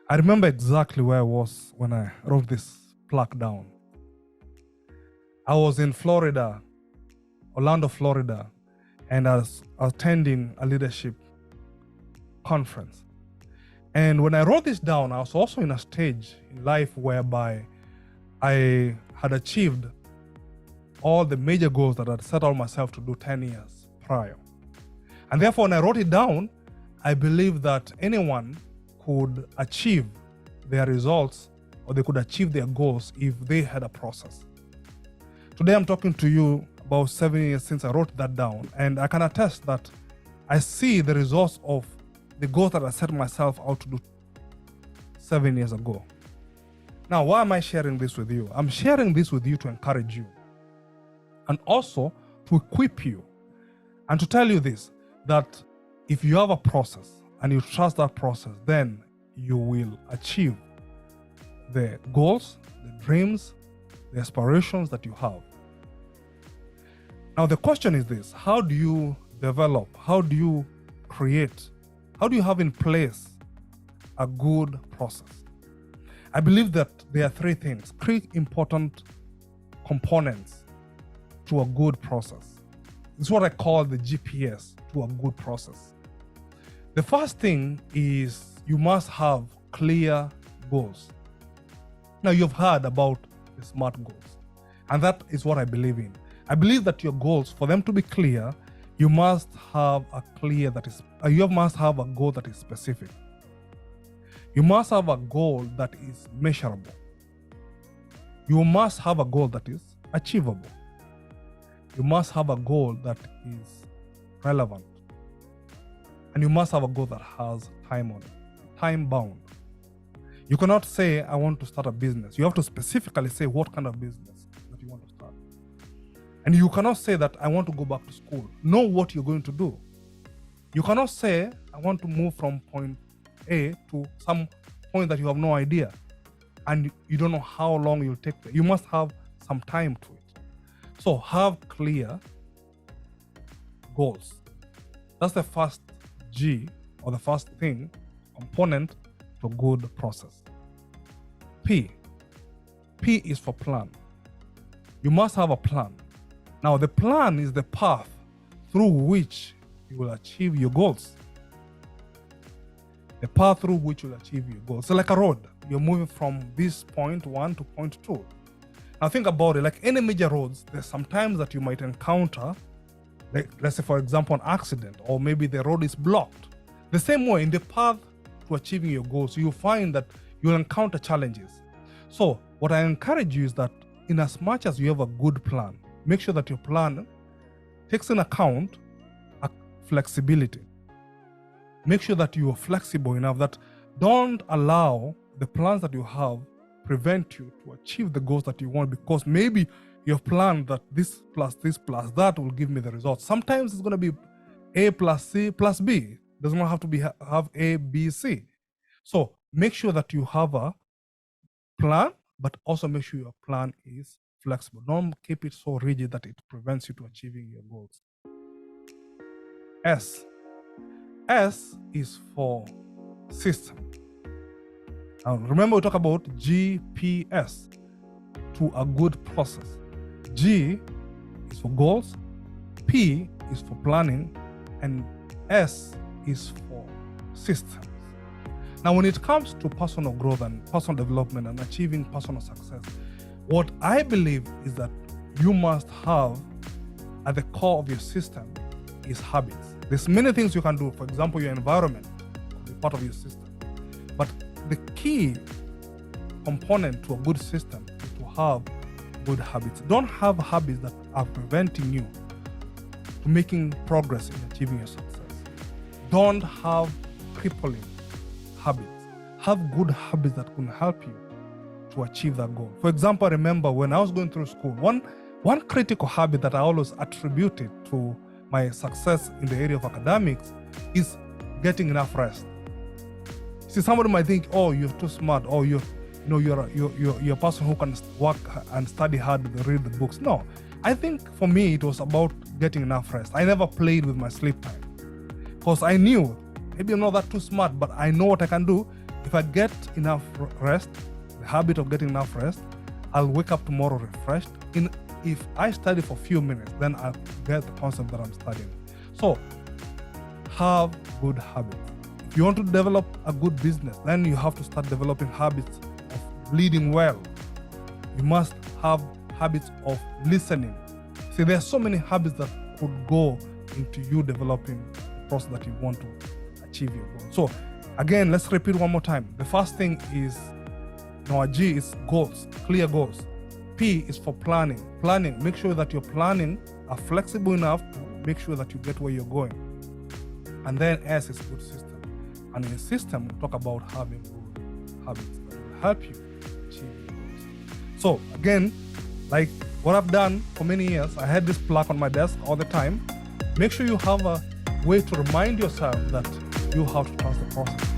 I remember exactly where I was when I wrote this plaque down. I was in Florida, Orlando, Florida, and I was attending a leadership conference. And when I wrote this down, I was also in a stage in life whereby I had achieved all the major goals that I'd set out myself to do 10 years prior. And therefore, when I wrote it down, I believe that anyone could achieve their results, or they could achieve their goals if they had a process. Today, I'm talking to you about 7 years since I wrote that down, and I can attest that I see the results of the goals that I set myself out to do 7 years ago. Now, why am I sharing this with you? I'm sharing this with you to encourage you, and also to equip you, and to tell you this, that if you have a process and you trust that process, then you will achieve the goals, the dreams, the aspirations that you have. Now, the question is this: how do you develop, how do you create, how do you have in place a good process? I believe that there are three important components to a good process. It's what I call the GPS to a good process. The first thing is you must have clear goals. Now, you've heard about the SMART goals, and that is what I believe in. I believe that your goals, for them to be clear, you must have a goal that is specific. You must have a goal that is measurable. You must have a goal that is achievable. You must have a goal that is relevant. And you must have a goal that has time on it, time bound. You cannot say, I want to start a business. You have to specifically say what kind of business that you want to start. And you cannot say that I want to go back to school. Know what you're going to do. You cannot say, I want to move from point A to some point that you have no idea, and you don't know how long you'll take there. You must have some time to it. So have clear goals. That's the first G, or the first component to a good process. P is for plan. You must have a plan. Now, the plan is the path through which you will achieve your goals. The path through which you'll achieve your goals. So like a road, you're moving from this point 1 to point 2. Now think about it, like any major roads, there's sometimes that you might encounter, like, let's say for example, an accident, or maybe the road is blocked. The same way, in the path to achieving your goals, you'll find that you'll encounter challenges. So what I encourage you is that in as much as you have a good plan, make sure that your plan takes in account flexibility. Make sure that you are flexible enough that don't allow the plans that you have prevent you to achieve the goals that you want, because maybe you have planned that this plus that will give me the results. Sometimes it's going to be A plus C plus B. It does not have to have A, B, C. So make sure that you have a plan, but also make sure your plan is flexible. Don't keep it so rigid that it prevents you to achieving your goals. S is for system. Now remember, we talk about GPS to a good process. G is for goals, P is for planning, and S is for systems. Now, when it comes to personal growth and personal development and achieving personal success, what I believe is that you must have at the core of your system is habits. There's many things you can do. For example, your environment will be part of your system. But the key component to a good system is to have good habits. Don't have habits that are preventing you to making progress in achieving your success. Don't have crippling habits. Have good habits that can help you to achieve that goal. For example, I remember when I was going through school, one critical habit that I always attributed to my success in the area of academics is getting enough rest. See, somebody might think, oh, you're too smart, or you're a person who can work and study hard and read the books. No, I think for me it was about getting enough rest. I never played with my sleep time because I knew maybe I'm not that too smart, but I know what I can do If I get enough rest, the habit of getting enough rest, I'll wake up tomorrow refreshed. If I study for a few minutes, then I'll get the concept that I'm studying. So have good habits. If you want to develop a good business, then you have to start developing habits of leading well. You must have habits of listening. See, there are so many habits that could go into you developing the process that you want to achieve your goal. So again, let's repeat one more time. The first thing is, G is goals, clear goals. P is for planning. Planning, make sure that your planning are flexible enough to make sure that you get where you're going. And then S is good system. And in a system, we talk about having good habits that will help you achieve your goals. So again, like what I've done for many years, I had this plaque on my desk all the time. Make sure you have a way to remind yourself that you have to trust the process.